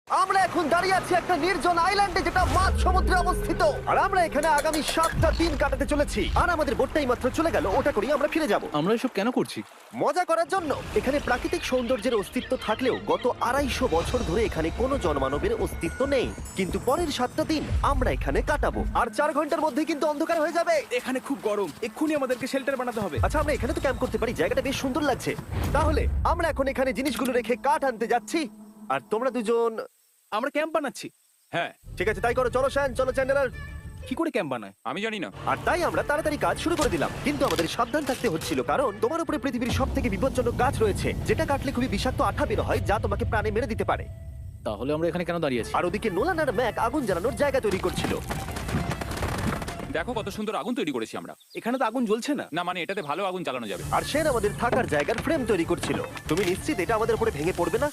আমরা এখন দাঁড়িয়ে আছি একটা নির্জন আইল্যান্ডে যেটা মাঝ সমুদ্রে অবস্থিত, আর আমরা এখানে আগামী 7টা দিন কাটাতে চলেছি। আর আমাদের বোটটাই মাত্র চলে গেল, ওটা করেই আমরা ফিরে যাব আমরা এসব কেন করছি? মজা করার জন্য। এখানে প্রাকৃতিক সৌন্দর্যের অস্তিত্ব থাকলেও গত 250 বছর ধরে এখানে কোনো জনমানবের অস্তিত্ব নেই। কিন্তু পরের 7টা দিন আমরা এখানে কাটাবো, আর 4 ঘন্টার মধ্যে কিন্তু অন্ধকার হয়ে যাবে। এখানে খুব গরম, এক্ষুনি আমাদেরকে শেল্টার বানাতে হবে। আচ্ছা, আমরা এখানে তো ক্যাম্প করতে পারি, জায়গাটা বেশ সুন্দর লাগছে। তাহলে আমরা এখন এখানে জিনিসগুলো রেখে কাঠ আনতে যাচ্ছি, আর তোমরা দুজন। আমরা ক্যাম্প বানাচ্ছি। হ্যাঁ, ঠিক আছে, তাই করো। চলো শ্যান, চলো চ্যান্ডেলার। কি করে ক্যাম্প বানায়? আমি জানি না। আর তাই আমরা তাড়াতাড়ি কাজ শুরু করে দিলাম, কিন্তু আমাদের সাবধান থাকতে হচ্ছিল, কারণ তোমার উপরে পৃথিবীর সব থেকে বিপজ্জনক গাছ রয়েছে, যেটা কাটলে খুবই বিষাক্ত আঠা বের হয়, যা তোমাকে প্রাণে মেরে দিতে পারে। তাহলে আমরা এখানে কেন দাঁড়িয়ে আছি? আর ওদিকে নোলান আর ম্যাক আগুন জ্বালানোর জায়গা তৈরি করছিল। দেখো কত সুন্দর আগুন তৈরি করেছি আমরা। এখানে তো আগুন জ্বলছে না। না মানে এটাতে ভালো আগুন জ্বালানো যাবে। আর সেন আমাদের থাকার জায়গার ফ্রেম তৈরি করছিল। তুমি নিশ্চিত এটা আমাদের উপরে ভেঙে পড়বে না?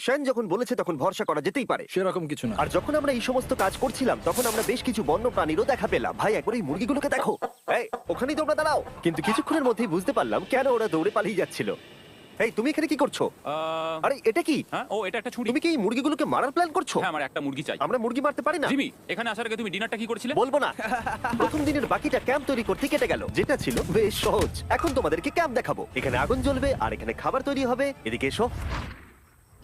সেন যখন বলেছে তখন ভরসা করা যেতেই পারে। সেরকম কিছু না। আর যখন আমরা এই সমস্ত কাজ করছিলাম তখন আমরা বেশ কিছু বন্য প্রাণীরও দেখা পেলাম। ভাই, একবার এই মুরগিগুলোকে দেখো। এই, ওখানেই তোমরা দাঁড়াও। কিন্তু কিছুক্ষণের মধ্যেই বুঝতে পারলাম কেন ওরা দৌড়ে পালিয়ে যাচ্ছিল। এই, তুমি এখানে কি করছো? আরে এটা কি? হ্যাঁ, ও এটা একটা ছুরি। তুমি কি এই মুরগিগুলোকে মারার প্ল্যান করছো? হ্যাঁ, আমার একটা মুরগি চাই। আমরা মুরগি মারতে পারি না। জিমি, এখানে আসার আগে তুমি ডিনারটা কি করেছিলে? বলবো না। প্রথম দিনের বাকিটা ক্যাম্প তৈরি করতে কেটে গেল, যেটা ছিল বেশ সহজ। এখন তোমাদেরকে ক্যাম্প দেখাবো। এখানে আগুন জ্বলবে আর এখানে খাবার তৈরি হবে। এদিকে এসো।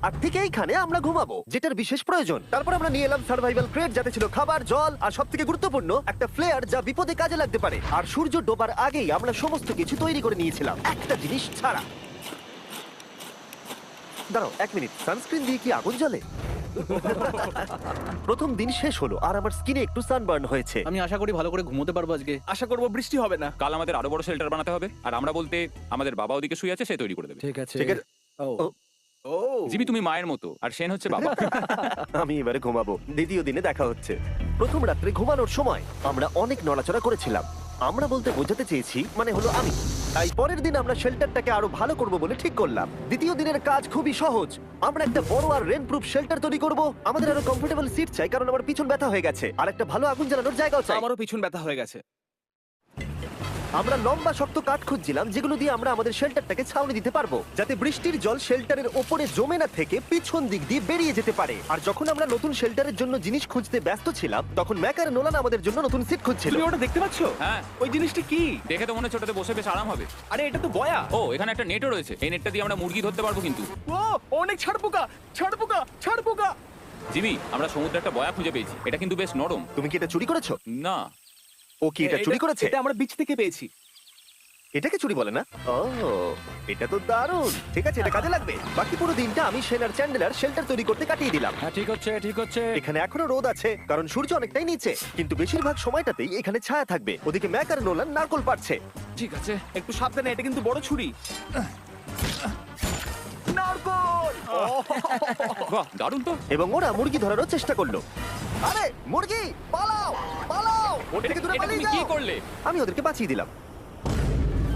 আর ঠিক এইখানে আমরা ঘুমাবো, যেটার বিশেষ প্রয়োজন। তারপর আমরা নিয়ে এলাম সার্ভাইভাল ক্রেট, যাতে ছিল খাবার, জল আর সবথেকে গুরুত্বপূর্ণ একটা ফ্লেয়ার, যা বিপদে কাজে লাগতে পারে। আর সূর্য ডোবার আগেই আমরা সমস্ত কিছু তৈরি করে নিয়েছিলাম, একটা জিনিস ছাড়া। দাঁড়াও 1 মিনিট, সানস্ক্রিন দিয়ে কি আগুন জ্বলে? প্রথম দিন শেষ হলো আর আমার স্কিনে একটু সানবার্ন হয়েছে। আমি আশা করি ভালো করে ঘুমোতে পারবো আজকে। আশা করবো বৃষ্টি হবে না। কাল আমাদের আরো বড় শেল্টার বানাতে হবে, আর আমরা বলতে আমাদের বাবা ওদিকে শুয়ে আছে, সে তৈরি করে দেবে। ঠিক আছে। ও, ও জিমি তুমি মায়ের মতো, আর সেন হচ্ছে বাবা। আমি এবারে ঘুমাবো। দ্বিতীয় দিনে দেখা হচ্ছে। প্রথম রাত্রে ঘুমানোর সময় আমরা অনেক নড়াচড়া করেছিলাম। আমরা বলতে বোঝাতে চেয়েছি, মানে হলো আমি। তাই পরের দিন আমরা শেল্টারটাকে আরো ভালো করব বলে ঠিক করলাম। দ্বিতীয় দিনের কাজ খুবই সহজ। আমরা একটা বড় আর রেন প্রুফ শেল্টার তৈরি করব। আমাদের আরো কমফোর্টেবল সিট চাই, কারণ আমার পিছন ব্যথা হয়ে গেছে, আর একটা ভালো আগুন জ্বালানোর জায়গাও চাই। আমারও পিছন ব্যথা হয়ে গেছে। আমরা লম্বা শক্ত কাঠ খুঁজছিলাম, যেগুলো দিয়ে আমরা আমাদের শেল্টারটাকে ছাউনি দিতে পারবো, যাতে বৃষ্টির জল শেল্টারের ওপরে জমে না থেকে পিছন দিক দিয়ে বেরিয়ে যেতে পারে। আর যখন আমরা নতুন শেল্টারের জন্য জিনিস খুঁজতে ব্যস্ত ছিলাম, তখন ম্যাক আর নোলান আমাদের জন্য নতুন সিট খুঁজছিল। তুমি ওটা দেখতে পাচ্ছো? হ্যাঁ। ওই জিনিসটা কি? দেখে তো মনে হচ্ছে ওটাতে বসে বেশ আরাম হবে। আরে এটা তো বয়া। ও, এখানে একটা নেটও রয়েছে। এই নেটটা দিয়ে আমরা মুরগি ধরতে পারবো। কিন্তু ও অনেক ছাড়পোকা, ছাড়পোকা, ছাড়পোকা। জিমি, আমরা সমুদ্রে একটা বয়া খুঁজে পেয়েছি। এটা কিন্তু বেশ নরম। তুমি কি এটা চুরি করেছো? না। ও কি এটা চুরি করেছে? এটা আমরা বিচ থেকে পেয়েছি। এটাকে চুরি বলে না? ও, এটা তো দারুণ। ঠিক আছে, এটা কাজে লাগবে। বাকি পুরো দিনটা আমি সেন আর চ্যান্ডেলার শেল্টার তৈরি করতে কাটিয়ে দিলাম। হ্যাঁ, ঠিক হচ্ছে, ঠিক হচ্ছে। এখানে এখনো রোদ আছে, কারণ সূর্য অনেকটাই নিচে, কিন্তু বেশিরভাগ সময়টাতেই এখানে ছায়া থাকবে। ওদিকে ম্যাক আর নোলান নারকল পাড়ছে। ঠিক আছে। একটু সাবধানে, এটা কিন্তু বড় ছুরি। নারকল! বাহ, দারুণ তো। এবং ওরা মুরগি ধরারও চেষ্টা করলো। আরে মুরগি, পালাও পালাও! ওর থেকে দূরে এটা পালিয়ে তুমি কি যাও। করলে? আমি ওদেরকে বাঁচিয়ে দিলাম।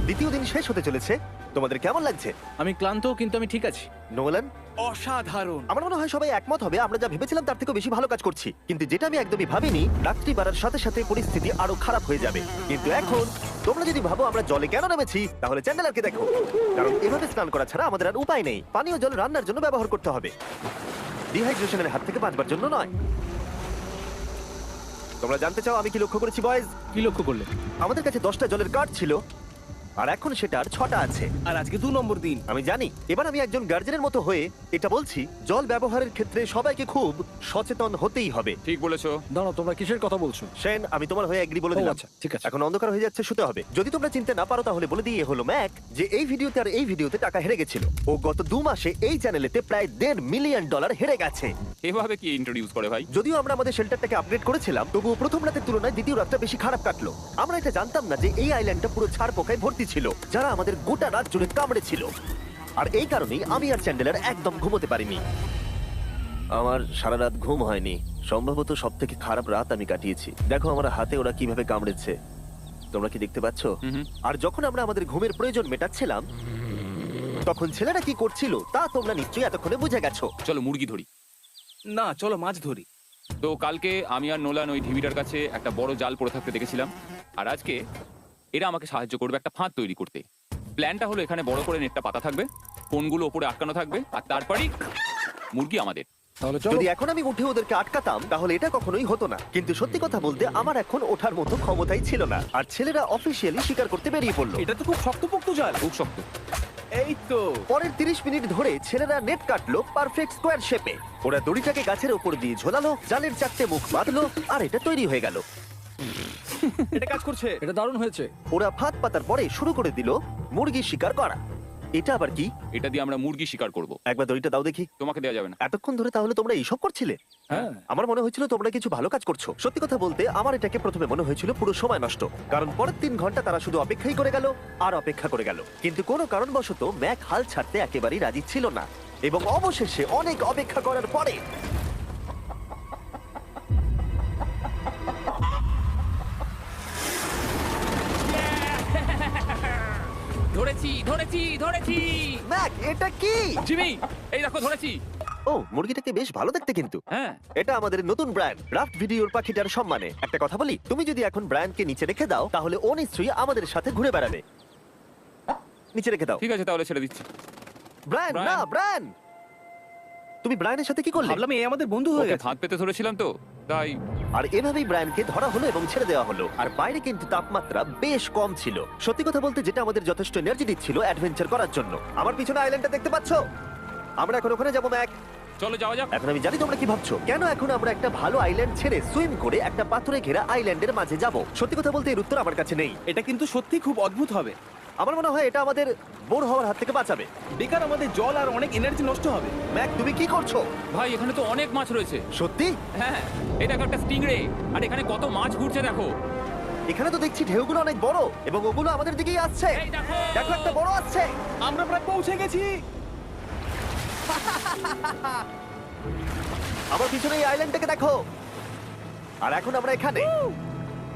দ্বিতীয় দিন শেষ হতে চলেছে। তোমাদের কেমন লাগছে? আমি ক্লান্ত, কিন্তু আমি ঠিক আছি। নোলান, অসাধারণ। আমার মনে হয় সবাই একমত হবে আমরা যা ভেবেছিলাম তার থেকেও বেশি ভালো কাজ করছি। কিন্তু যেটা আমি একদমই ভাবিনি, রাত্রি বাড়ার সাথে সাথে পরিস্থিতি আরো খারাপ হয়ে যাবে। কিন্তু এখন তোমরা যদি ভাবো আমরা জলে কেন নেমেছি, তাহলে চ্যান্ডেলারকে দেখো। কারণ এভাবে স্নান করা ছাড়া আমাদের আর উপায় নেই। পানীয় জল রান্নার জন্য ব্যবহার করতে হবে, ডিহাইড্রেশনের হাত থেকে বাঁচবার জন্য নয়। তোমরা জানতে চাও আমি কি লক্ষ্য করেছি বয়েজ? কি লক্ষ্য করলে? আমাদের কাছে 10টা জলের কার্ড ছিল, আর এখন সেটা আর 6টা আছে। আর আজকে 2 নম্বর দিন। আমি জানি। এবার আমি একজন গার্জেনের মতো হয়ে এটা বলছি, জল ব্যবহারের ক্ষেত্রে সবাইকে খুব সচেতন হতেই হবে। ঠিক বলেছো। দাঁড়াও, তোমরা কিসের কথা বলছো? সেন, আমি তোমার হয়ে এগ্রি বলে ও, দিলাম। আচ্ছা, ঠিক আছে। এখন অন্ধকার হয়ে যাচ্ছে, শুতে হবে। যদি তোমরা চিনতে না পারো তাহলে বলে দিয়ে হলো ম্যাক যে এই ভিডিওতে আর এই ভিডিওতে টাকা হেরে গেছিল। ও গত 2 মাসে এই চ্যানেলেতে প্রায় $1.5 মিলিয়ন হেরে গেছে। এভাবে কি ইন্ট্রোডিউস করে ভাই? যদিও আমরা আমাদের শেল্টারটাকে আপগ্রেড করেছিলাম, তবুও প্রথম রাতের তুলনায় দ্বিতীয় রাতটা বেশি খারাপ কাটলো। আমরা এটা জানতাম না যে এই আইল্যান্ডটা পুরো ছাড় পোকায় ভর্তি ছিল, যারা আমাদের গোটা রাত জুড়ে কামড়েছিল। আর এই কারণেই আমি আর চ্যান্ডেলার একদম ঘুমোতে পারিনি। আমার সারা রাত ঘুম হয়নি। সম্ভবত সব থেকে খারাপ রাত আমি কাটিয়েছি। দেখো আমার হাতে ওরা কিভাবে কামড়েছে, তোমরা কি দেখতে পাচ্ছ? আর যখন আমরা আমাদের ঘুমের প্রয়োজন মেটাচ্ছিলাম, তখন ছেলেরা কি করছিল তা তোমরা নিশ্চয়ই এতক্ষণে বুঝে গেছো। চলো মুরগি ধরি। না, চলো মাছ ধরি। তো কালকে আমি আর নোলান ওই ঢিবিটার কাছে একটা বড় জাল পড়ে থাকতে দেখেছিলাম, আর আজকে এরা আমাকে সাহায্য করবে একটা ফাঁদ তৈরি করতে। প্ল্যানটা হলো এখানে বড় করে নেটটা পাতা থাকবে, কোনগুলো ওপরে আটকানো থাকবে, আর তারপরেই মুরগি আমাদের। তাহলে চলো। যদি এখন আমি উঠে ওদেরকে আটকাতাম তাহলে এটা কখনোই হতো না, কিন্তু সত্যি কথা বলতে আমার এখন ওঠার মতো ক্ষমতাই ছিল না। আর ছেলেরা অফিসিয়ালি স্বীকার করতে বেরিয়ে পড়লো। এটা তো খুব শক্তপোক্ত জাল। খুব শক্ত। এই তো। পরের 30 মিনিট ধরে ছেলেরা নেট কাটলো পারফেক্ট স্কোয়ার শেপে। ওরা দড়িটাকে গাছের উপর দিয়ে ঝোলালো, জালের 4টে মুখ বাঁধলো, আর এটা তৈরি হয়ে গেল। এটা কাজ করছে। এটা দারুণ হয়েছে। ওরা ফাঁদ পাতার পরে শুরু করে দিল মুরগি শিকার করা। এটা আবার কি? এটা দিয়ে আমরা মুরগি শিকার করব। একবার দড়িটা দাও দেখি। তোমাকে দেওয়া যাবে না। এতক্ষণ ধরে তাহলে তোমরা এইসব করছিলে? হ্যাঁ। আমার মনে হয়েছিল তোমরা কিছু ভালো কাজ করছো। সত্যি কথা বলতে আমার এটাকে প্রথমে মনে হয়েছিল পুরো সময় নষ্ট, কারণ পরের 3 ঘন্টা তারা শুধু অপেক্ষাই করে গেল আর অপেক্ষা করে গেল। কিন্তু কোনো কারণবশত ম্যাক হাল ছাড়তে একেবারেই রাজি ছিল না, এবং অবশেষে অনেক অপেক্ষা করার পরে ধরেছি ধরেছি ধরেছি। ম্যাক, এটা কি? জিমি, এই দেখো ধরেছি। ও, মুরগিটাকে বেশ ভালো দেখতে কিন্তু। হ্যাঁ। এটা আমাদের নতুন ব্র্যান্ড রাফট ভিডিওর পাখিটার সম্মানে। একটা কথা বলি, তুমি যদি এখন ব্র্যান্ডকে নিচে রেখে দাও তাহলে ও নিশ্চয়ই আমাদের সাথে ঘুরে বেড়াবে। নিচে রেখে দাও। ঠিক আছে, তাহলে ছেড়ে দিচ্ছি। Brian, Brian. না ব্রায়ান, তুমি ব্রায়ানের সাথে কি করলে? ভাবলাম এই আমাদের বন্ধু হয়ে ওকে গেছে। ফাঁদ পেতে ধরেছিলাম তো, তাই। আর এভাবেই ব্রায়ানকে ধরা হলো এবং ছেড়ে দেওয়া হলো। আর বাইরে কিন্তু তাপমাত্রা বেশ কম ছিল। সত্যি কথা বলতে যেটা আমাদের যথেষ্ট এনার্জি দিচ্ছিল অ্যাডভেঞ্চার করার জন্য। আমার পিছনে আইল্যান্ডটা দেখতে পাচ্ছো? আমরা এখন ওখানে যাবো ম্যাক। চলো যাওয়া যাক। এখন আমি জানি তোমরা কি ভাবছো, কেন এখন আমরা একটা ভালো আইল্যান্ড ছেড়ে সুইম করে একটা পাথরে ঘেরা আইল্যান্ডের মাঝে যাব? সত্যি কথা বলতে এর উত্তর আমার কাছে নেই। এটা কিন্তু সত্যি খুব অদ্ভুত হবে। আমার মনে হয় এটা আমাদের বোর হওয়ার হাত থেকে বাঁচাবে। বেকার আমাদের জল আর অনেক এনার্জি নষ্ট হবে। ম্যাক, তুমি কি করছো? ভাই, এখানে তো অনেক মাছ রয়েছে। সত্যি? হ্যাঁ, এই দেখো একটা স্টিংরে। আর এখানে কত মাছ ঘুরছে দেখো। এখানে তো দেখছি ঢেউগুলো অনেক বড় এবং ওগুলো আমাদের দিকেই আসছে। এই দেখো। দেখো, একটা বড় আসছে। আমরা প্রায় পৌঁছে গেছি। আমার পিছনে এই আইল্যান্ডটাকে দেখো। আর এখন আমরা এখানে।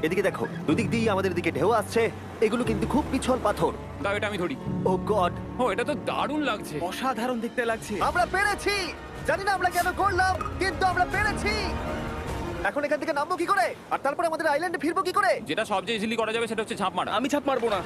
এদিকে দেখো, দুদিক দিয়ে আমাদের দিকে ঢেউ আসছে। এগুলো কিন্তু খুব পিছল পাথর। দাও, এটা আমি ধরি। ও গড, ও, এটা তো দারুণ লাগছে। অসাধারণ দেখতে লাগছে। আমরা পেরেছি। জানি না আমরা কেন করলাম, কিন্তু আমরা পেরেছি। এখন এখান থেকে নামবো কি করে, আর তারপরে আমাদের আইল্যান্ডে ফিরবো কি করে? যেটা সবচেয়ে ইজিলি করা যাবে সেটা হচ্ছে ঝাঁপ মারা। আমি ছাপ মারবো না।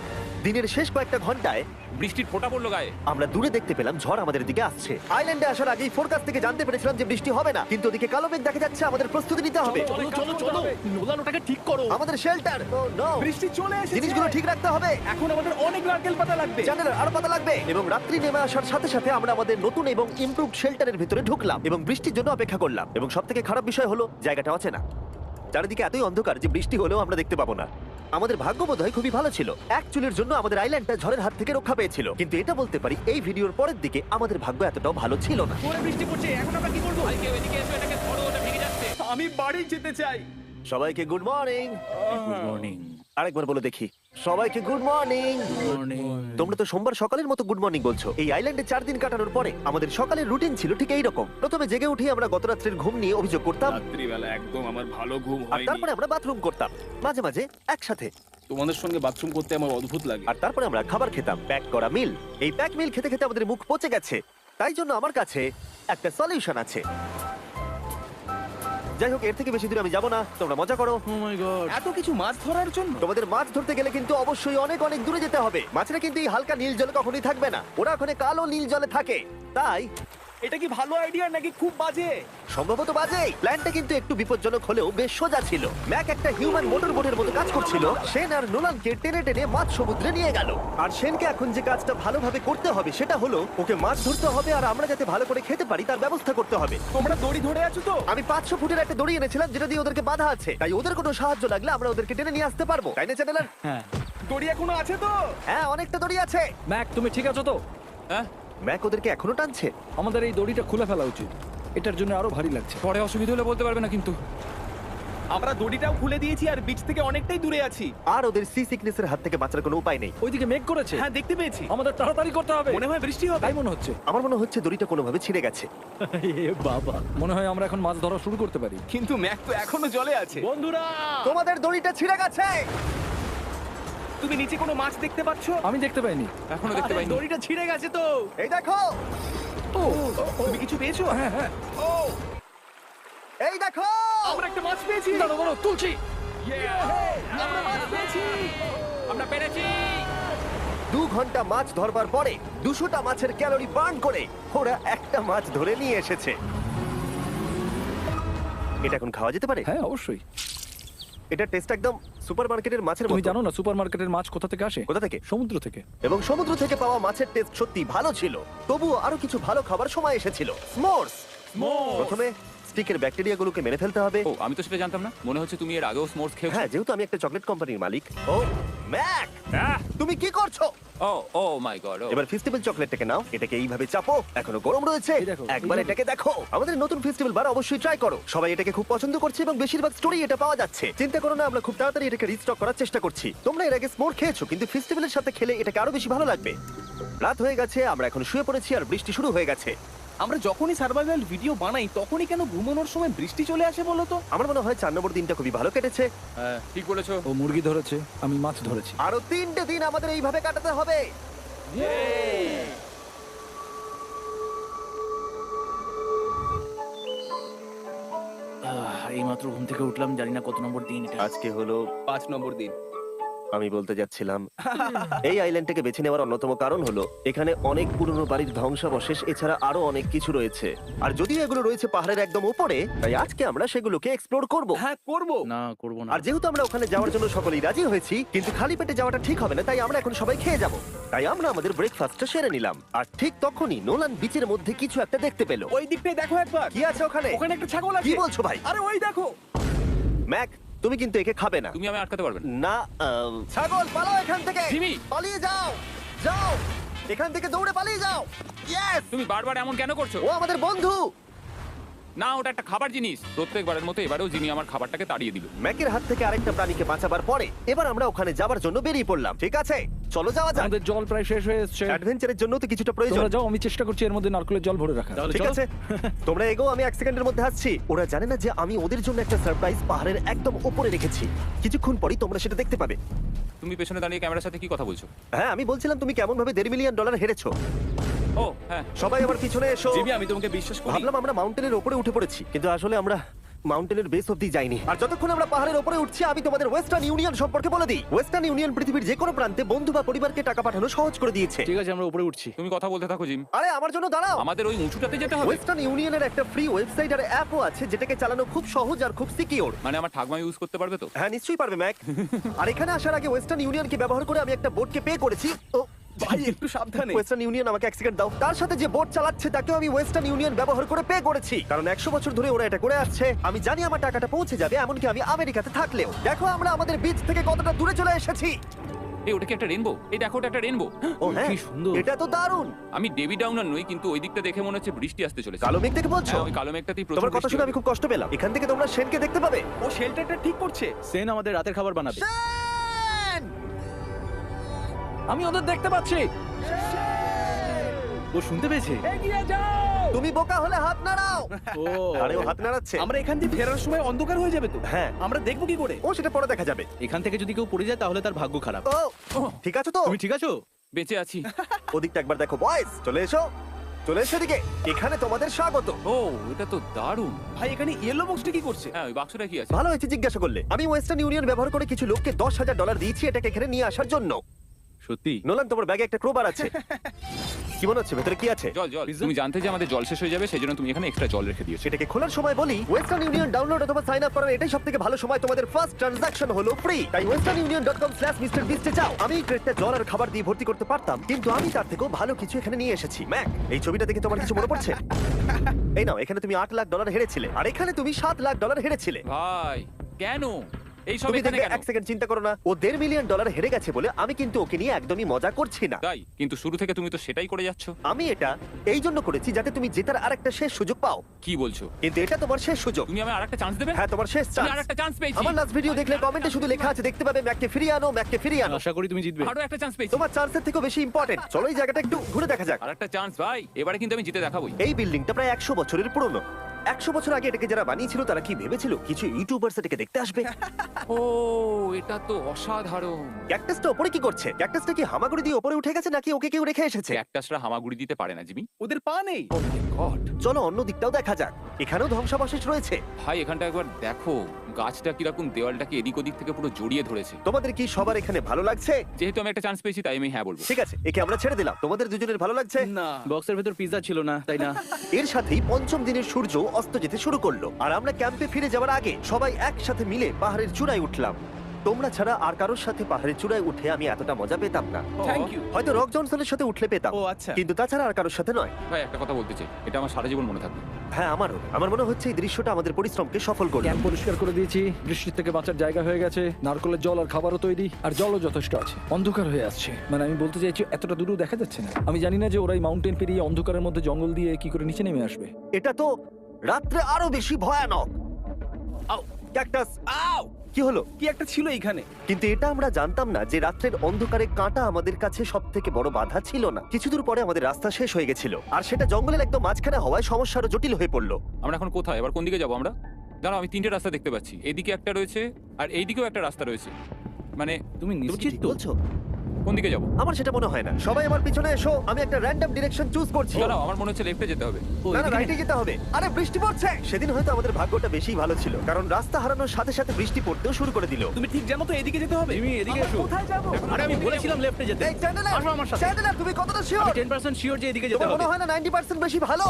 দিনের শেষ কয়েকটা ঘন্টায় বৃষ্টির ফোঁটা পড়লো গায়ে। আমরা দূরে দেখতে পেলাম ঝড় আমাদের দিকে আসছে। আইল্যান্ডে আসার আগেই ফোরকাস্ট থেকে জানতে পেরেছিলাম যে বৃষ্টি হবে না, কিন্তু ওদিকে কালো মেঘ দেখা যাচ্ছে। আমাদের প্রস্তুতি নিতে হবে। চলো চলো চলো, নোলান ওটাকে ঠিক করো। আমাদের শেল্টার, ও নো, বৃষ্টি চলে এসেছে। জিনিসগুলো ঠিক রাখতে হবে। এখন আমাদের অনেক নারকেল পাতা লাগবে। জানালার আরো পাতা লাগবে। এবং রাত্রি নেমে আসার সাথে সাথে আমরা আমাদের নতুন এবং ইমপ্রুভড শেল্টারের ভিতরে ঢুকলাম এবং বৃষ্টির জন্য অপেক্ষা করলাম। এবং সবথেকে খারাপ বিষয় হলো জায়গাটা অচেনা। চারিদিকে এতই অন্ধকার যে বৃষ্টি হলেও আমরা দেখতে পাবো না। আমাদের ভাগ্য বোধহয় খুবই ভালো ছিল। এক চুলের জন্য আমাদের আইল্যান্ডটা ঝড়ের হাত থেকে রক্ষা পেয়েছিল, কিন্তু এটা বলতে পারি এই ভিডিওর পরের দিকে আমাদের ভাগ্য এতটাও ভালো ছিল না। জোরে বৃষ্টি পড়ছে, এখন আমরা কি করবো? ভাই, কেউ এদিকে এসো, এটাকে ধরো, ওটা ভেঙে যাচ্ছে। আমি বাড়ি যেতে চাই। সবাইকে গুড মর্নিং। Good morning. আরেকবার বলে দেখি, সবাইকে গুড মর্নিং। তোমরা তো সোমবার সকালের মতো গুড মর্নিং বলছো। এই আইল্যান্ডে 4 দিন কাটানোর পরে আমাদের সকালের রুটিন ছিল ঠিক এই রকম। প্রথমে জেগে উঠে আমরা গত রাত্রের ঘুম নিয়ে অভিযোগ করতাম, রাত্রিবেলা একদম আমার ভালো ঘুম আর হয়নি। তারপরে আমরা বাথরুম করতাম, মাঝে মাঝে একসাথে। তোমাদের সঙ্গে বাথরুম করতে আমার অদ্ভুত লাগে। আর তারপরে আমরা খাবার খেতাম, প্যাক করা মিল। এই প্যাক মিল খেতে খেতে আমাদের মুখ পচে গেছে, তাই জন্য আমার কাছে একটা সলিউশন আছে। যাই হোক, এর থেকে বেশি দূরে আমি যাবো না, তোমরা মজা করো। ও মাই গড, এত কিছু মাছ ধরার জন্য? তোমাদের মাছ ধরতে গেলে কিন্তু অবশ্যই অনেক অনেক দূরে যেতে হবে। মাছেরা কিন্তু এই হালকা নীল জলে কখনোই থাকবে না, ওরা ওখানে কালো নীল জলে থাকে। তাই এটা কি ভালো আইডিয়া নাকি খুব বাজে? সম্ভবত বাজে। প্ল্যানটা কিন্তু একটু বিপজ্জনক হলেও বেশ সোজা ছিল। ম্যাক একটা হিউম্যান মোটর বোটের মতো কাজ করছিল। শেন আর নোলানকে টেনে টেনে মাছ সমুদ্রে নিয়ে গেল। আর শেনকে এখন যে কাজটা ভালোভাবে করতে হবে সেটা হলো ওকে মাছ ধরতে হবে, আর আমরা যাতে ভালো করে খেতে পারি তার ব্যবস্থা করতে হবে। তোমরা দড়ি ধরে আছো তো? আমি 500 ফুটের একটা দড়ি এনেছিলাম যেটা দিয়ে ওদেরকে বাঁধা আছে, তাই ওদের কোনো সাহায্য লাগলে আমরা ওদেরকে টেনে নিয়ে আসতে পারবো, তাই না চ্যানেলার? হ্যাঁ। দড়ি এখনো আছে তো? হ্যাঁ, অনেকটা দড়ি আছে। ম্যাক, তুমি ঠিক আছো তো? হ্যাঁ, ম্যাক ওদেরকে এখনো টানছে। আমাদের এই দড়িটা খুলে ফেলা উচিত, এটার জন্য আরো ভারী লাগছে। পরে অসুবিধা হলে বলতে পারবে না কিন্তু। আমরা দড়িটাও খুলে দিয়েছি আর বিচ থেকে অনেকটাই দূরে আছি। আর ওদের সি সিকনেসের হাত থেকে বাঁচার কোনো উপায় নেই। ওইদিকে মেঘ করেছে। হ্যাঁ, দেখতে পেয়েছি। আমাদের তাড়াতাড়ি করতে হবে। মনে হয় বৃষ্টি হবে। তাই মনে হচ্ছে। আমার মনে হচ্ছে দড়িটা কোনোভাবে ছিঁড়ে গেছে। এ বাবা, মনে হয় আমরা এখন মাছ ধরা শুরু করতে পারি। কিন্তু ম্যাক তো এখনো জলে আছে। বন্ধুরা, তোমাদের দড়িটা ছিঁড়ে গেছে। তুমি নিচে কোনো মাছ দেখতে পাচ্ছ? আমি দেখতে পাইনি। এখনো দেখতে আরে, পাইনি। দড়িটা ছিঁড়ে গেছে তো। এই দেখো, ও, তুমি কিছু পেয়েছো? হ্যাঁ হ্যাঁ। ও, এই দেখো। আমরা একটা মাছ পেয়েছি। দাঁড়াও দাঁড়াও, তুলছি। আমরা মাছ পেয়েছি। আমরা পেরেছি। 2 ঘন্টা মাছ ধরবার পরে 200টা মাছের ক্যালোরি বার্ন করে ওরা একটা মাছ ধরে নিয়ে এসেছে। এটা এখন খাওয়া যেতে পারে? হ্যাঁ অবশ্যই। এটা টেস্ট একদম সুপারমার্কেটের মাছের তুমি মতো। জানো না সুপারমার্কেটের মাছ কোথা থেকে আসে? কোথা থেকে? সমুদ্র থেকে। এবং সমুদ্র থেকে পাওয়া মাছের টেস্ট সত্যি ভালো ছিল। তবুও আরো কিছু ভালো খাবার সময় এসেছিল। স্মোর্স। প্রথমে স্টিকের ব্যাকটেরিয়াগুলোকে মেরে ফেলতে হবে। ও আমি তো সেটা জানতাম না, মনে হচ্ছে তুমি এর আগেও স্মোর্স খেয়েছো। হ্যাঁ, যেহেতু আমি একটা চকলেট কোম্পানির মালিক। ও ম্যাক, তুমি কি করছো? ও ও মাই গড। এবার ফেস্টিভ্যাল চকলেটটাকে নাও, এটাকে এইভাবে চাপো, এখনো গরম রয়েছে। এই দেখো, একবার এইভাবে। এটাকে দেখো। আমাদের নতুন ফেস্টিভ্যাল বার অবশ্যই ট্রাই করো। সবাই এটাকে খুব পছন্দ করছে এবং বেশিরভাগ স্টোরি এটা পাওয়া যাচ্ছে। চিন্তা করো না, আমরা খুব তাড়াতাড়ি এটাকে রিস্টক করার চেষ্টা করছি। তোমরা এর আগে স্মোর খেয়েছো, কিন্তু ফেস্টিভ্যালের সাথে খেলে এটাকে আরো বেশি ভালো লাগবে। রাত হয়ে গেছে, আমরা এখন শুয়ে পড়েছি আর বৃষ্টি শুরু হয়ে গেছে। আমরা যখনই সার্ভাইভাল ভিডিও বানাই তখনই কেন ঘুমানোর সময় বৃষ্টি চলে আসে বলো তো? আমার মনে হয় 4 নম্বর দিনটা খুবই ভালো কেটেছে। হ্যাঁ ঠিক বলেছো। ও মুরগি ধরেছে, আমি মাছ ধরেছি। আরো 3টে দিন আমাদের এইভাবে কাটাতে হবে। এই মাত্র ঘুম থেকে উঠলাম, জানি না কত নম্বর দিন এটা। আজকে হলো 5 নম্বর দিন। আমি বলতে যাচ্ছিলাম এই আইল্যান্ডটাকে বেছে নেওয়ার অন্যতম কারণ হলো এখানে অনেক পুরনো বাড়ির ধ্বংসাবশেষ এছাড়া আরো অনেক কিছু রয়েছে। আর যদিও এগুলো রয়েছে পাহাড়ের একদম উপরে, তাই আজকে আমরা সেগুলোকে এক্সপ্লোর করব। হ্যাঁ করব। না করব না। আর যেহেতু আমরা ওখানে যাওয়ার জন্য সকলেই রাজি হয়েছি, কিন্তু খালি পেটে যাওয়াটা ঠিক হবে না, তাই আমরা এখন সবাই খেয়ে যাব। তাই আমরা আমাদের ব্রেকফাস্টটা সেরে নিলাম। আর ঠিক তখনই নোলান বিচের মধ্যে কিছু একটা দেখতে পেল। ওই দিকটাই দেখো একবার। কি আছে ওখানে? ওখানে একটা ছাগল আছে। কি বলছো ভাই? আরে ওই দেখো। ম্যাক, তুমি কিন্তু একে খাবে না। তুমি আমি আটকাতে পারবে না। না, ছাগল পালাও এখান থেকে। জিমি! পালিয়ে যাও, যাও এখান থেকে, দৌড়ে পালিয়ে যাও। ইয়েস, তুমি বারবার এমন কেন করছো? ও আমাদের বন্ধু। না ওটা একটা খাবার জিনিস। প্রত্যেকবারের মতো এবারেও জিমি আমার খাবারটাকে তাড়িয়ে দিল। ম্যাকের হাত থেকে আরেকটা প্রাণীকে বাঁচাবার পরে এবার আমরা ওখানে যাবার জন্য বেরিয়ে পড়লাম। ঠিক আছে, চলো যাওয়া যাক। আমাদের জল প্রায় শেষ হয়ে এসেছে। অ্যাডভেঞ্চারের জন্য তো কিছুটা প্রয়োজন। তোমরা যাও, আমি চেষ্টা করছি এর মধ্যে নারকেলের জল ভরে রাখা। তাহলে ঠিক চলো। আছে, তোমরা এগো, আমি 1 সেকেন্ডের মধ্যে আসছি। ওরা জানে না যে আমি ওদের জন্য একটা সারপ্রাইজ পাহাড়ের একদম উপরে রেখেছি। কিছুক্ষণ পরেই তোমরা সেটা দেখতে পাবে। তুমি পেছনে দাঁড়িয়ে ক্যামেরার সাথে কি কথা বলছো? হ্যাঁ, আমি বলছিলাম তুমি কেমন ভাবে $1.5 মিলিয়ন হেরেছো। ও হ্যাঁ। সবাই আমার পিছনে এসো। জিমি আমি তোমাকে বিশ্বাস করি। ভাবলাম আমরা মাউন্টেনের উপরে উঠে পড়েছি, কিন্তু আসলে আমরা মাউন্টেনের বেস অব্দি যাইনি। আর যতক্ষণ আমরা পাহাড়ের উপরে উঠছি, আমি তোমাদের ওয়েস্টার্ন ইউনিয়ন সম্পর্কে বলে দিই। ওয়েস্টার্ন ইউনিয়ন পৃথিবীর যে কোনো প্রান্তে বন্ধু বা পরিবারকে টাকা পাঠানো সহজ করে দিয়েছে। ঠিক আছে আমরা উপরে উঠছি। তুমি কথা বলতে থাকো জিম। আরে আমার জন্য দাঁড়াও। আমাদের ওই উঁচুটাতে যেতে হবে। ওয়েস্টার্ন ইউনিয়নের একটা ফ্রি ওয়েবসাইট আর অ্যাপও আছে, যেটাকে চালানো খুব সহজ আর খুব সিকিউর। মানে আমার ঠাকমা ইউজ করতে পারবে তো? হ্যাঁ, নিশ্চয়ই পারবে ম্যাক। আর এখানে আসার আগে ওয়েস্টার্ন ইউনিয়নকে ব্যবহার করে আমি একটা বোটকে পে করেছি। ও ভাই একটু সাবধানে। ওয়েস্টার্ন ইউনিয়ন আমাকে 1 সেকেন্ড দাও। তার সাথে যে বোট চালাচ্ছে তাকেও আমি ওয়েস্টার্ন ইউনিয়ন ব্যবহার করে পে করেছি, কারণ 100 বছর ধরে ওরা এটা করে আসছে। আমি জানি আমার টাকাটা পৌঁছে যাবে, এমনকি আমি আমেরিকাতে থাকলেও। দেখো আমরা আমাদের বিচ থেকে কতটা দূরে চলে এসেছি। এই ওটা কি একটা রেনবো? এই দেখো ওটা একটা রেনবো। ও হ্যাঁ, কি সুন্দর। এটা তো দারুণ। আমি ডেভি ডাউনার নই, কিন্তু ওই দিকটা দেখে মনে হচ্ছে বৃষ্টি আসতে চলেছে। কালো মেঘ দেখে বলছো? হ্যাঁ, ওই কালো মেঘটাতেই প্রচুর তোমার কথা বৃষ্টি শুনে আমি হবে। খুব কষ্ট পেলাম। এখান থেকে তোমরা শেনকে দেখতে পাবে। ও শেল্টারটা ঠিক করছে। সেন আমাদের রাতের খাবার বানাবে। শেন! আমি ওদের দেখতে পাচ্ছি। ও শুনতে পেয়েছে। এগিয়ে যাও। তুমি বোকা হলে হাত নাড়াও। ও আরে ও হাত নাড়াচ্ছে। আমরা এখান দিয়ে ফেরার সময় অন্ধকার হয়ে যাবে তো। হ্যাঁ, আমরা দেখবো কি করে? ও সেটা পরে দেখা যাবে। এখান থেকে যদি কেউ পড়ে যায় তাহলে তার ভাগ্য খারাপ। ও ঠিক আছে তো? তুমি ঠিক আছো? বেঁচে আছি। ওদিকটা একবার দেখো বয়েজ, চলে এসো, চলে এসো এদিকে। এখানে তোমাদের স্বাগত। ও এটা তো দারুণ। ভাই এখানে ইয়েলো বক্সটা কি করছে? হ্যাঁ ওই বাক্সটা কি আছে? ভালো হয়েছে জিজ্ঞাসা করলে। আমি ওয়েস্টার্ন ইউনিয়ন ব্যবহার করে কিছু লোককে $10,000 দিয়েছি এটাকে এখানে নিয়ে আসার জন্য। সত্যি? নোলান, তোমার ব্যাগে একটা ক্রোবার আছে। কি মনে হচ্ছে ভেতরে কি আছে? জল জল। তুমি জানতে যে আমাদের জল শেষ হয়ে যাবে, সেই জন্য তুমি এখানে এক্সট্রা জল রেখে দিয়েছো। সেটাকে খোলার সময় বলি, ওয়েস্টার্ন ইউনিয়ন ডাউনলোড অথবা সাইন আপ করার এটাই সবথেকে ভালো সময়। তোমাদের ফার্স্ট ট্রানজাকশন হলো ফ্রি। তাই westernunion.com/mrbeast এ যাও। আমি এই ক্রেটটা জল আর খাবার দিয়ে ভর্তি করতে পারতাম, কিন্তু আমি তার থেকেও ভালো কিছু এখানে নিয়ে এসেছি। ম্যাক, এই ছবিটা দেখে তোমার কিছু মনে পড়ছে? এই নাও, এখানে তুমি $8 লাখ হেরেছিলে, আর এখানে তুমি $7 লাখ হেরেছিলে। ভাই কেন এই সব তুমি এখানে দেখবে, কেন? 1 সেকেন্ড চিন্তা করো না। ও $1.5 মিলিয়ন হেরে গেছে বলে আমি কিন্তু ওকে নিয়ে একদমই মজা করছি না। তাই, কিন্তু শুরু থেকে তুমি তো সেটাই করে যাচ্ছ। আমি এটা এই জন্য করেছি যাতে তুমি জেতার আরেকটা শেষ সুযোগ পাও, কি বলছো? কিন্তু এটা তোমার শেষ সুযোগ। তুমি আমায় আরেকটা চান্স দেবে? হ্যাঁ, তোমার শেষ আমি চান্স। আরেকটা চান্স পেয়েছি। আমার লাস্ট ভিডিও দেখলে কমেন্টে শুধু লেখা আছে, দেখতে পাবে ম্যাককে ফিরিয়ে আনো, ম্যাককে ফিরিয়ে আনো। আশা করি তুমি জিতবে। আরো একটা চান্স পেয়েছি। তোমার চান্সের থেকেও বেশি ইম্পর্টেন্ট। চলো এই জায়গাটা একটু ঘুরে দেখা যাক। আরেকটা চান্স ভাই, এবারে কিন্তু আমি জিতে দেখাবোই। এই বিল্ডিংটা প্রায় 100 বছরের পুরনো। 100 বছর আগে এটাকে যারা বানিয়েছিল তারা কি ভেবেছিল কিছু ইউটিউবার্স এটাকে দেখতে আসবে? ও এটা তো অসাধারণ। ক্যাকটাসটা উপরে কি করছে? ক্যাকটাসটা কি হামাগুড়ি দিয়ে উপরে উঠে গেছে নাকি ওকে কেউ রেখে এসেছে? ক্যাকটাসরা হামাগুড়ি দিতে পারে না জিমি। ওদের পা নেই। ও মাই গড। চলো অন্য দিকটাও দেখা যাক। এখানেও ধ্বংসাবশেষ রয়েছে। ভাই এখানটা একবার দেখো, গাছটা কিরকম দেওয়ালটাকে এদিক ওদিক থেকে পুরো জড়িয়ে ধরেছে। তোমাদের কি সবার এখানে ভালো লাগছে? যেহেতু আমি একটা চান্স পেয়েছি তাই আমি হ্যাঁ বলবো। ঠিক আছে, একে আমরা ছেড়ে দিলাম। তোমাদের দুজনের ভালো লাগছে? না। বক্সের ভেতর পিৎজা ছিল না, তাই না? এর সাথেই পঞ্চম দিনের সূর্য অস্ত যেতে শুরু করলো। আর আমরা ক্যাম্পে ফিরে যাওয়ার আগে সবাই একসাথে মিলে পাহাড়ের চূড়ায় উঠলাম। তোমরা ছাড়া আর কারোর সাথে পাহাড়ের চূড়ায় উঠে আমি এতটা মজা পেতাম না। Thank you. হয়তো রক জনসনের সাথে উঠলে পেতাম, ও আচ্ছা। কিন্তু তাছাড়া আর কারোর সাথে নয়। ভাই একটা কথা বলতে চাই, এটা আমার সারা জীবন মনে থাকবে। হ্যাঁ, আমারও। আমার মনে হচ্ছে এই দৃশ্যটা আমাদের পরিশ্রমকে সফল করলো। ক্যাম্প পরিষ্কার করে দিয়েছি, বৃষ্টির থেকে বাঁচার জায়গা হয়ে গেছে, নারকেলের জল আর খাবারও তৈরি, আর জলও যথেষ্ট আছে। অন্ধকার হয়ে আসছে, মানে আমি বলতে চাইছি এতটা দূরেও দেখা যাচ্ছে না। আমি জানি না যে ওরা এই মাউন্টেন পেরিয়ে অন্ধকারের মধ্যে জঙ্গল দিয়ে কি করে নিচে নেমে আসবে। এটা তো রাত্রে আরো বেশি ভয়ানক। ক্যাকটাস, আউ! কি হলো? কি একটা ছিল এইখানে। কিন্তু এটা আমরা জানতাম না যে রাত্রের অন্ধকারে কাঁটা আমাদের কাছে সব থেকে বড় বাধা ছিল না। কিছু দূর পরে আমাদের রাস্তা শেষ হয়ে গেছিল, আর সেটা জঙ্গলের একদম মাঝখানে হওয়ায় সমস্যা আরো জটিল হয়ে পড়লো। আমরা এখন কোথায়, এবার কোন দিকে যাবো আমরা? জানো, আমি তিনটে রাস্তা দেখতে পাচ্ছি। এদিকে একটা রয়েছে, আর এইদিকেও একটা রাস্তা রয়েছে। মানে তুমি তুমি কি নিশ্চিত ঠিক তো? বলছো? কোন দিকে যাবো? আমার সেটা মনে হয় না। সবাই আমার পিছনে এসো, আমি একটা র্যান্ডম ডিরেকশন চুজ করছি। দাঁড়াও, আমার মনে হচ্ছে লেফটে যেতে হবে। ও, না না, এদিকে? রাইটে যেতে হবে। আরে বৃষ্টি পড়ছে। সেদিন হয়তো আমাদের ভাগ্যটা বেশি ভালো ছিল, কারণ রাস্তা হারানোর সাথে সাথে বৃষ্টি পড়তেও শুরু করে দিল। তুমি ঠিক জানো তো এদিকে যেতে হবে? জিমি, এদিকে আমরা এসো। কোথায় যাবো? আরে আমি বলেছিলাম লেফটে যেতে। এই চ্যান্ডেলার, আসো আমার সাথে। চ্যান্ডেলার, তুমি কতটা শিওর? আমি 10% শিওর যে এদিকে যেতে তোমার হবে। মনে হয় না 90% বেশি ভালো?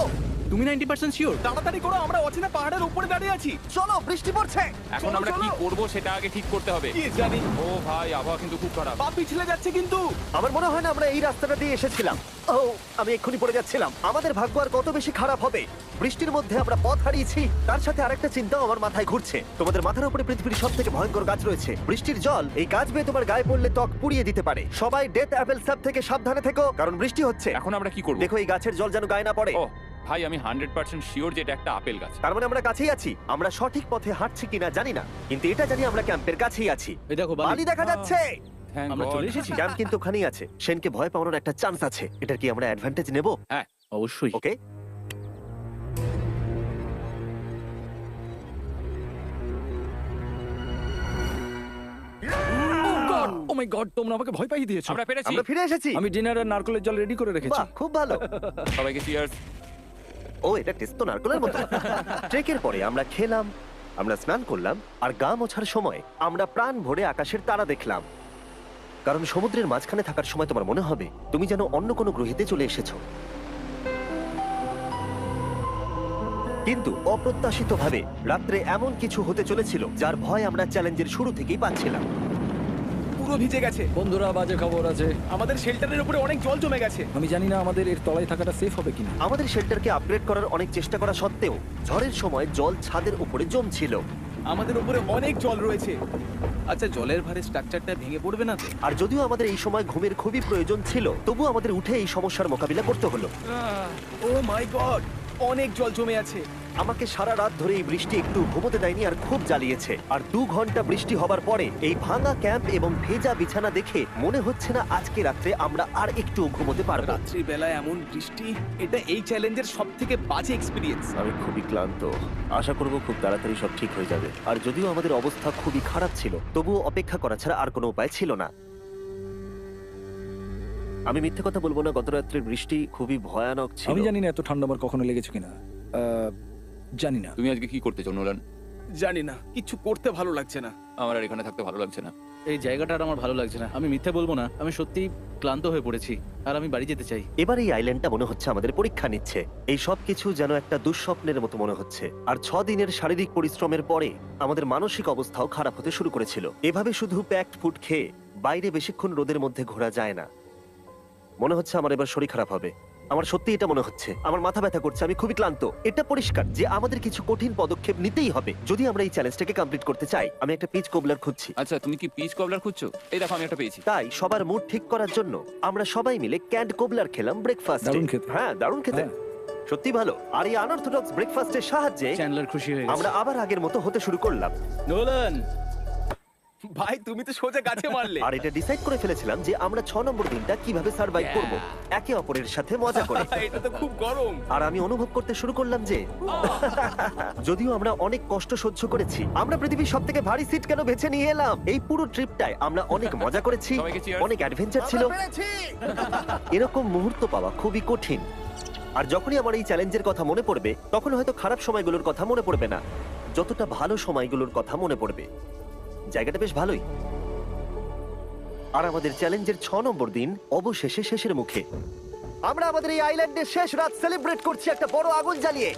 তুমি 90% শিওর? তাড়াতাড়ি করো, আমরা অচেনা পাহাড়ের উপরে দাঁড়িয়ে আছি। চলো, বৃষ্টি পড়ছে। এখন চলো, আমরা কি চলো। করবো সেটা আগে ঠিক করতে হবে। কি জানি, ও ভাই, আবহাওয়া কিন্তু খুব খারাপ। পা পিছলে যাচ্ছে কিন্তু। আমার মনে হয় না আমরা এই রাস্তাটা দিয়ে এসেছিলাম। ও, আমি এক্ষুনি পড়ে যাচ্ছিলাম। আমাদের ভাগ্য আর কত বেশি খারাপ হবে। বৃষ্টির মধ্যে আমরা পথ হারিয়েছি, তার সাথে আরেকটা চিন্তাও আমার মাথায় ঘুরছে। তোমাদের মাথার উপরে পৃথিবীর সব থেকে ভয়ঙ্কর গাছ রয়েছে। বৃষ্টির জল এই গাছ বেয়ে তোমার গায়ে পড়লে ত্বক পুড়িয়ে দিতে পারে। সবাই ডেথ অ্যাপেল স্যাপ থেকে সাবধানে থেকো, কারণ বৃষ্টি হচ্ছে। এখন আমরা কি করবো? দেখো, এই গাছের জল যেন গায়ে না পড়ে। ও ভাই, আমি 100% শিওর যে এটা একটা আপেল গাছ। তার মানে আমরা কাছেই আছি। আমরা সঠিক পথে হাঁটছি কিনা জানি না, কিন্তু এটা জানি আমরা ক্যাম্পের কাছেই আছি। এই দেখো বালি বালি। দেখা যাচ্ছে। Thank আমরা God. চলে এসেছি। ক্যাম্প কিন্তু ওখানেই আছে। সেনকে ভয় পাওয়ানোর একটা চান্স আছে। এটার কি আমরা অ্যাডভান্টেজ নেব? হ্যাঁ, অবশ্যই। ওকে। ও মাই গড, তোমরা আমাকে ভয় পাইয়ে দিয়েছো। আমরা পেরেছি। আমরা ফিরে এসেছি। আমি ডিনার আর নারকেলের জল রেডি করে রেখেছি। বাহ, খুব ভালো। সবাইকে চিয়ার্স। ও, এটা টেস্ট তো নারকেলের মতো। ট্রেকের পরে আমরা খেলাম, আমরা স্নান করলাম, আর গা মোছার সময় আমরা প্রাণ ভরে আকাশের তারা দেখলাম। কারণ সমুদ্রের মাঝখানে থাকার সময় তোমার মনে হবে তুমি যেন অন্য কোনো গ্রহেতে চলে এসেছো। কিন্তু অপ্রত্যাশিতভাবে রাত্রে এমন কিছু হতে চলেছিল যার ভয় আমরা চ্যালেঞ্জের শুরু থেকেই পাচ্ছিলাম। পুরো ভিজে গেছে। বন্ধুরা, বাজে খবর আছে। আমাদের শেল্টারের উপরে অনেক জল জমে গেছে। আমি জানি না আমাদের এর তলায় থাকাটা সেফ হবে কিনা। আমাদের শেল্টারকে আপগ্রেড করার অনেক চেষ্টা করা সত্ত্বেও ঝড়ের সময় জল ছাদের উপরে জমছিল। আমাদের উপরে অনেক জল রয়েছে। আচ্ছা, জলের ভারে স্ট্রাকচারটা ভেঙে পড়বে না তো? আর যদিও আমাদের এই সময় ঘুমের খুবই প্রয়োজন ছিল, তবু আমাদের উঠে এই সমস্যার মোকাবিলা করতে হলো। ও মাই গড, অনেক জল জমে আছে। আমাকে সারা রাত ধরে এই বৃষ্টি একটু ঘুমোতে দেয়নি, আর খুব জ্বালিয়েছে। আর 2 ঘন্টা বৃষ্টি হবার পরে এই ভাঙা ক্যাম্প এবং ভেজা বিছানা দেখে মনে হচ্ছে না আজকে রাত্রে আমরা আর একটু ঘুমোতে পারবো। রাত্রি বেলায় এমন বৃষ্টি, এটা এই চ্যালেঞ্জের সবথেকে বাজে এক্সপেরিয়েন্স। আমি খুবই ক্লান্ত। আশা করব খুব তাড়াতাড়ি সব ঠিক হয়ে যাবে। আর যদিও আমাদের অবস্থা খুবই খারাপ ছিল, তবুও অপেক্ষা করা ছাড়া আর কোনো উপায় ছিল না। আমি মিথ্যে কথা বলবো না, গত রাত্রের বৃষ্টি খুবই ভয়ানক ছিল। আমি জানি না এত ঠান্ডা আমার কখনো লেগেছে কিনা। জানি না। তুমি আজকে কি করতে চাও নোলান? জানি না, কিছু করতে ভালো লাগছে না। আমার আর এখানে থাকতে ভালো লাগছে না। এই জায়গাটা আর আমার ভালো লাগছে না। আমি মিথ্যে বলবো না, আমি সত্যি ক্লান্ত হয়ে পড়েছি, আর আমি বাড়ি যেতে চাই। এবার এই আইল্যান্ডটা মনে হচ্ছে আমাদের পরীক্ষা নিচ্ছে। এই সব কিছু যেন একটা দুঃস্বপ্নের মতো মনে হচ্ছে। আর 6 দিনের শারীরিক পরিশ্রমের পরে আমাদের মানসিক অবস্থাও খারাপ হতে শুরু করেছিল। এভাবে শুধু প্যাকড ফুড খেয়ে বাইরে বেশিক্ষণ রোদের মধ্যে ঘোরা যায় না। মনে হচ্ছে আমার এবার শরীর খারাপ হবে। আমার সত্যি এটা মনে হচ্ছে। আমার মাথা ব্যথা করছে, আমি খুবই ক্লান্ত। এটা পরিষ্কার যে আমাদের কিছু কঠিন পদক্ষেপ নিতেই হবে যদি আমরা এই চ্যালেঞ্জটাকে কমপ্লিট করতে চাই। আমি একটা পিচ কোবলার খুঁজছি। আচ্ছা, তুমি কি পিচ কবলার খুঁজছো? এই দেখো, আমি একটা পেয়েছি। তাই সবার মুড ঠিক করার জন্য আমরা সবাই মিলে ক্যান্ড কোবলার খেলাম ব্রেকফাস্ট। দারুণ খেতে। হ্যাঁ, দারুণ খেতে। হ্যাঁ। সত্যি ভালো। আর এই আনঅর্থোডক্স ব্রেকফাস্টের সাহায্যে চ্যান্ডলার খুশি হয়ে আমরা গেছে। আবার আগের মতো হতে শুরু করলাম। নোলান, ভাই, তুমি তো সোজা গাছে মারলে। আর এটা ডিসাইড করে ফেলেছিলাম যে আমরা 6 নম্বর দিনটা কিভাবে সার্ভাইভ করব, একে অপরের সাথে মজা করে। এটা তো খুব গরম। আর আমি অনুভব করতে শুরু করলাম যে যদিও আমরা অনেক কষ্ট সহ্য করেছি, আমরা পৃথিবীর সবথেকে ভারী সিট কেন বেছে নিয়ে এলাম। এই পুরো ট্রিপটায় আমরা অনেক মজা করেছি, সবাইকে cheers। অনেক অ্যাডভেঞ্চার ছিল। এরকম মুহূর্ত পাওয়া খুবই কঠিন। আর যখনই আমার এই চ্যালেঞ্জের কথা মনে পড়বে, তখন হয়তো খারাপ সময়গুলোর কথা মনে পড়বে না, যতটা ভালো সময়গুলোর কথা মনে পড়বে। জায়গাটা বেশ ভালোই। আর আমাদের চ্যালেঞ্জের 6 নম্বর দিন অবশেষে শেষের মুখে। আমরা আমাদের এই আইল্যান্ডের শেষ রাত সেলিব্রেট করছি একটা বড় আগুন জ্বালিয়ে।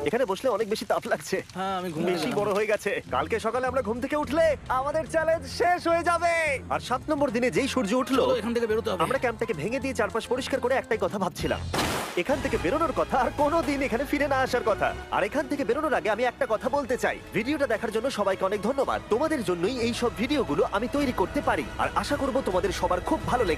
এখানে বসলে অনেক বেশি তাপ লাগছে। হ্যাঁ আমি ঘুমিয়ে বেশি গেলাম। বড় হয়ে গেছে। কালকে সকালে আমরা ঘুম থেকে উঠলে আমাদের চ্যালেঞ্জ শেষ হয়ে যাবে। আর 7 নম্বর দিনে যেই সূর্য উঠলো, চলো, এখান থেকে বেরোতে হবে। আমরা ক্যাম্পটাকে ভেঙে দিয়ে চারপাশ পরিষ্কার করে একটাই কথা ভাবছিলাম, এখান থেকে বেরোনোর কথা আর কোনোদিন এখানে ফিরে না আসার কথা। আর এখান থেকে বেরোনোর আগে আমি একটা কথা বলতে চাই, ভিডিওটা দেখার জন্য সবাইকে অনেক ধন্যবাদ। তোমাদের জন্যই এই সব ভিডিওগুলো আমি তৈরি করতে পারি, আর আশা করব তোমাদের সবার খুব ভালো লেগেছে।